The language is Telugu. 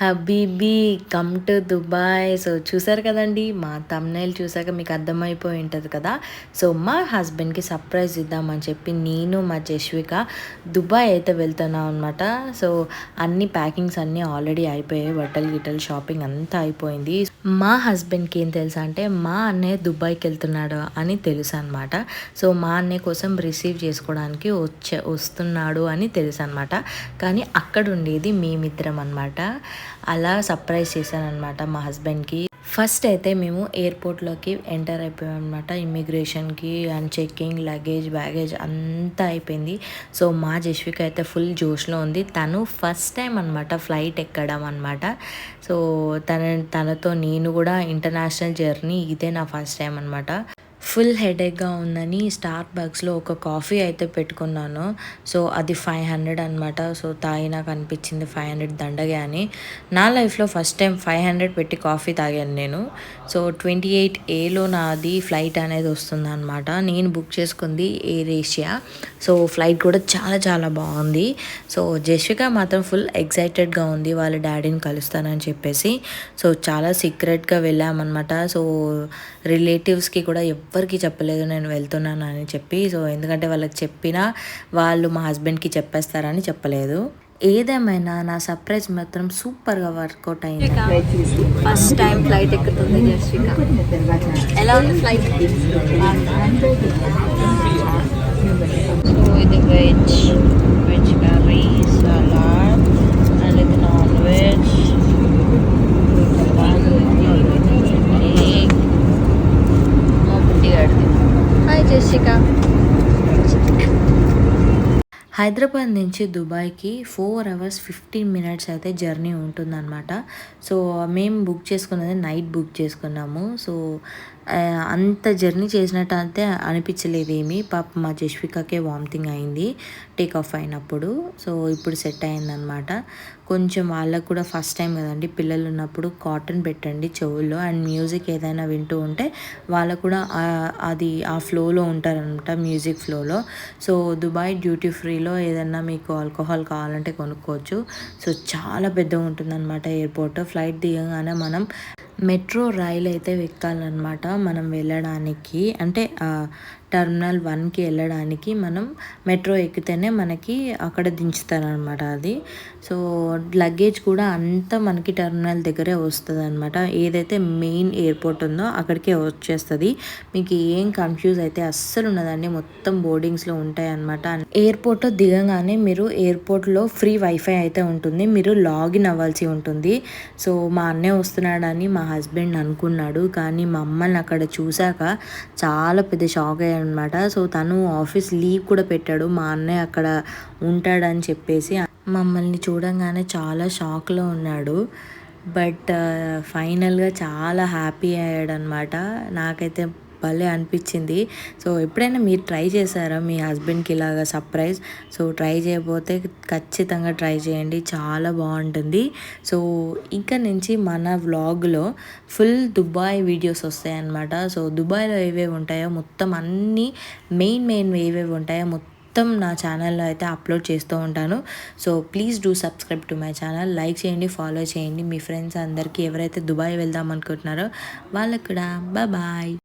Habibi come to Dubai. So చూసారు కదండి, మా థంబ్నెయిల్ చూసాక మీకు అర్థమైపోయి ఉంటుంది కదా. సో మా హస్బెండ్కి సర్ప్రైజ్ ఇద్దామని చెప్పి నేను మా జశ్విక దుబాయ్ అయితే వెళ్తున్నాం అనమాట. సో అన్ని ప్యాకింగ్స్ అన్నీ ఆల్రెడీ అయిపోయాయి, బట్టలు గిట్టలు షాపింగ్ అంతా అయిపోయింది. మా హస్బెండ్కి ఏం తెలుసా అంటే మా అన్నయ్య దుబాయ్కి వెళ్తున్నాడు అని తెలుసు అనమాట. సో మా అన్నయ్య కోసం రిసీవ్ చేసుకోవడానికి వస్తున్నాడు అని తెలుసు అనమాట. కానీ అక్కడ ఉండేది మేమిద్దరం అనమాట. అలా సర్ప్రైజ్ చేశానమాట మా హస్బెండ్కి. ఫస్ట్ అయితే మేము ఎయిర్పోర్ట్లోకి ఎంటర్ అయిపోయాం అనమాట. ఇమ్మిగ్రేషన్కి అండ్ చెక్కింగ్, లగేజ్, బ్యాగేజ్ అంతా అయిపోయింది. సో మా జశ్విక అయితే ఫుల్ జోష్లో ఉంది. తను ఫస్ట్ టైం అనమాట ఫ్లైట్ ఎక్కడం అనమాట. సో తనతో నేను కూడా ఇంటర్నేషనల్ జర్నీ ఇదే నా ఫస్ట్ టైం అనమాట. ఫుల్ హెడేక్గా ఉందని స్టార్ బక్స్లో ఒక కాఫీ అయితే పెట్టుకున్నాను. సో అది 500 అనమాట. సో నాకు అనిపించింది 500 దండగే అని. నా లైఫ్లో ఫస్ట్ టైం 500 పెట్టి కాఫీ తాగాను నేను. సో 28Aలో నాది ఫ్లైట్ అనేది వస్తుంది అనమాట. నేను బుక్ చేసుకుంది ఎయిర్ ఏషియా. సో ఫ్లైట్ కూడా చాలా చాలా బాగుంది. సో జశ్విక మాత్రం ఫుల్ ఎక్సైటెడ్గా ఉంది వాళ్ళ డాడీని కలుస్తానని చెప్పేసి. సో చాలా సీక్రెట్గా వెళ్ళామన్నమాట. సో రిలేటివ్స్కి కూడా ఎవ్వరికి చెప్పలేదు నేను వెళ్తున్నాను అని చెప్పి. సో ఎందుకంటే వాళ్ళకి చెప్పినా వాళ్ళు మా హస్బెండ్కి చెప్పేస్తారని చెప్పలేదు. ఏదేమైనా నా సర్ప్రైజ్ మాత్రం సూపర్గా వర్కౌట్ అయింది. ఫస్ట్ టైం ఫ్లైట్ ఎక్కుతుంది జశ్విక. ఎలా ఉంది ఫ్లైట్? సో ఇది వెజ్ కర్రీ, సలాడ్ అండ్ ఇది non veg. Hi Jashvika. Hyderabad నుంచి దుబాయ్కి 4 hours 15 minutes అయితే జర్నీ ఉంటుందన్నమాట. సో మేము బుక్ చేసుకున్నది నైట్ బుక్ చేసుకున్నాము. సో అంత జర్నీ చేసినట్టు అయితే అనిపించలేదు ఏమి. పాప మా జశ్వికకే వామిటింగ్ అయింది టేక్ ఆఫ్ అయినప్పుడు. సో ఇప్పుడు సెట్ అయిందనమాట. కొంచెం వాళ్ళకు కూడా ఫస్ట్ టైం కదండి, పిల్లలు ఉన్నప్పుడు కాటన్ పెట్టండి చెవుల్లో, అండ్ మ్యూజిక్ ఏదైనా వింటూ ఉంటే వాళ్ళకు కూడా అది ఆ ఫ్లోలో ఉంటారనమాట, మ్యూజిక్ ఫ్లోలో. సో దుబాయ్ డ్యూటీ ఫ్రీలో ఏదన్నా మీకు ఆల్కహాల్ కావాలంటే కొనుక్కోవచ్చు. సో చాలా పెద్దగా ఉంటుందన్నమాట ఎయిర్పోర్ట్. ఫ్లైట్ దిగగానే మనం మెట్రో రైలు అయితే ఎక్కాలన్నమాట. మనం వెళ్ళడానికి అంటే టర్మినల్ 1కి వెళ్ళడానికి మనం మెట్రో ఎక్కితేనే మనకి అక్కడ దించుతారనమాట అది. సో లగేజ్ కూడా అంతా మనకి టర్మినల్ దగ్గరే వస్తుంది అనమాట. ఏదైతే మెయిన్ ఎయిర్పోర్ట్ ఉందో అక్కడికే వచ్చేస్తుంది. మీకు ఏం కన్ఫ్యూజ్ అయితే అస్సలు ఉన్నదండి, మొత్తం బోర్డింగ్స్లో ఉంటాయి అనమాట. ఎయిర్పోర్ట్లో దిగగానే మీరు ఎయిర్పోర్ట్లో ఫ్రీ వైఫై అయితే ఉంటుంది, మీరు లాగిన్ అవ్వాల్సి ఉంటుంది. సో మా అన్నయ్య వస్తున్నాడని మా హస్బెండ్ అనుకున్నాడు, కానీ మా అమ్మని అక్కడ చూశాక చాలా పెద్ద షాక్ అయ్యాడు అనమాట. సో తను ఆఫీస్ లీవ్ కూడా పెట్టాడు మా అన్నయ్య అక్కడ ఉంటాడని చెప్పేసి. మమ్మల్ని చూడంగానే చాలా షాక్లో ఉన్నాడు. బట్ ఫైనల్గా చాలా హ్యాపీ అయ్యాడనమాట. నాకైతే భలే అనిపించింది. సో ఎప్పుడైనా మీరు ట్రై చేశారా మీ హస్బెండ్కి ఇలాగా సర్ప్రైజ్? సో ట్రై చేయకపోతే ఖచ్చితంగా ట్రై చేయండి, చాలా బాగుంటుంది. సో ఇంకా నుంచి మన వ్లాగ్లో ఫుల్ దుబాయ్ వీడియోస్ వస్తాయన్నమాట. సో దుబాయ్లో ఏవేవి ఉంటాయో మొత్తం అన్నీ మెయిన్ ఏవేవి ఉంటాయో మొత్తం నా ఛానల్లో అయితే అప్లోడ్ చేస్తూ ఉంటాను. So please do subscribe to my channel. Like చేయండి, ఫాలో చేయండి. మీ ఫ్రెండ్స్ అందరికీ ఎవరైతే దుబాయ్ వెళ్దాం అనుకుంటున్నారో వాళ్ళకు కూడా బాయ్.